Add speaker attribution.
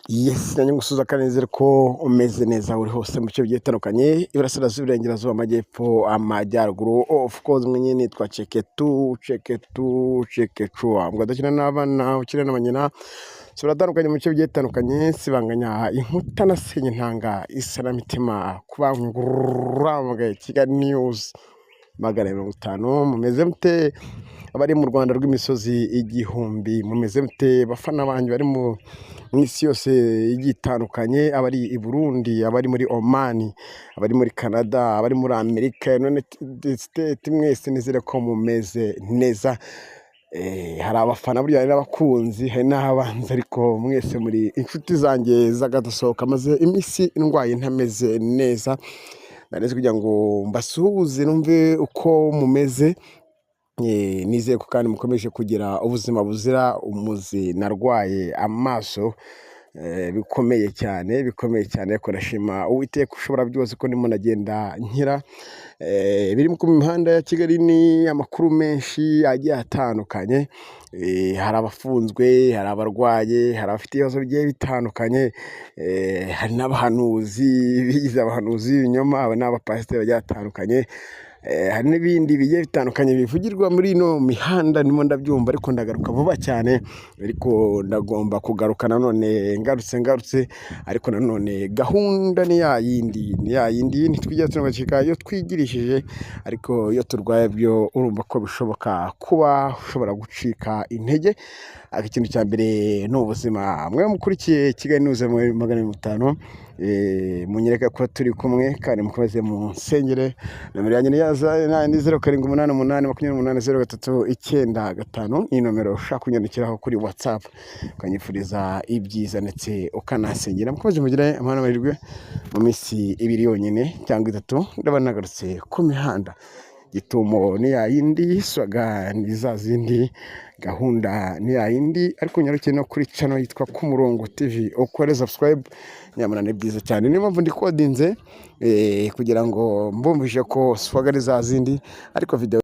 Speaker 1: Yes, nanjye ngusuza kanezere ko umeze neza uri hose mu bice bigiye bitandukanye, iburasirazuba, iburengerazuba, amajyepfo, amajyaruguru. Of course mwenye nitwa Cekecu mbwa dukina n'abana ukina n'abanyina turatandukanye mu bice bigiye bitandukanye, sibanganya inkuta nasenye ntanga isanamitima kubangurura Kigali News 50. Mumeze mute abari mu Rwanda rw'imisozi igihumbi? Mumeze mute bafana banjye bari mu isi yose igiye itandukanye, abari i Burundi, abari muri Oman, abari muri Canada, abari muri Amerika, none state mwese nizere ko mumeze neza. Hari abafana burya hari n'abakunzi, hari n'abanzi, ariko mwese muri inshuti zanjye z'agadasohoka maze iminsi ndwaye ntameze neza. Nareze kugira ngo mbasuhuze numve uko mumeze. Nizeye ko kandi mukomeje kugira ubuzima buzira umuze. Narwaye amaso bikomeye cyane ariko ndashima Uwiteka ushobora byose ko ndimo nagenda nkira. Biri mu mihanda ya Kigali ni amakuru menshi agiye atandukanye. Hari abafunzwe, hari abarwaye, hari abafite ibibazo bigiye bitandukanye, hari n'abahanuzi bigize abahanuzi b'ibinyoma, aba n'abapasiteri bagiye batandukanye, hari n'ibindi bigiye bitandukanye bivugirwa muri ino mihanda. Ndimo ndabyumva ariko ndagaruka vuba cyane, ariko ndagomba kugaruka nanone ngarutse, ariko nanone gahunda ni ya yindi ntitwijya tunabacika iyo twigirishije, ariko iyo turwaye byo urumva ko bishoboka kuba ushobora gucika intege. Ikintu cya mbere ni ubuzima. Mwe mukurikiye Kigali News 50, munyereka ko turi kumwe kandi mukomeze mu nsengere. Nomero yanjye ni 0788280395 ni nomero ushaka kunyandikiraho kuri WhatsApp ukanyifuriza ibyiza ndetse ukanasengera. Mukomeze mugire amahoro n'amahirwe mu minsi 2 yonyine cyangwa 3 ndaba nagarutse ku mihanda. Gitumo ni ya yindi, swaga ni za zindi, gahunda ni ya yindi, ariko nyarukiye no kuri channel yitwa Kumurongo TV ukore subscribe. Nyamara ni byiza cyane, niyo mpamvu ndikodinze kugira ngo mbumvishe ko swaga ari za zindi, ariko video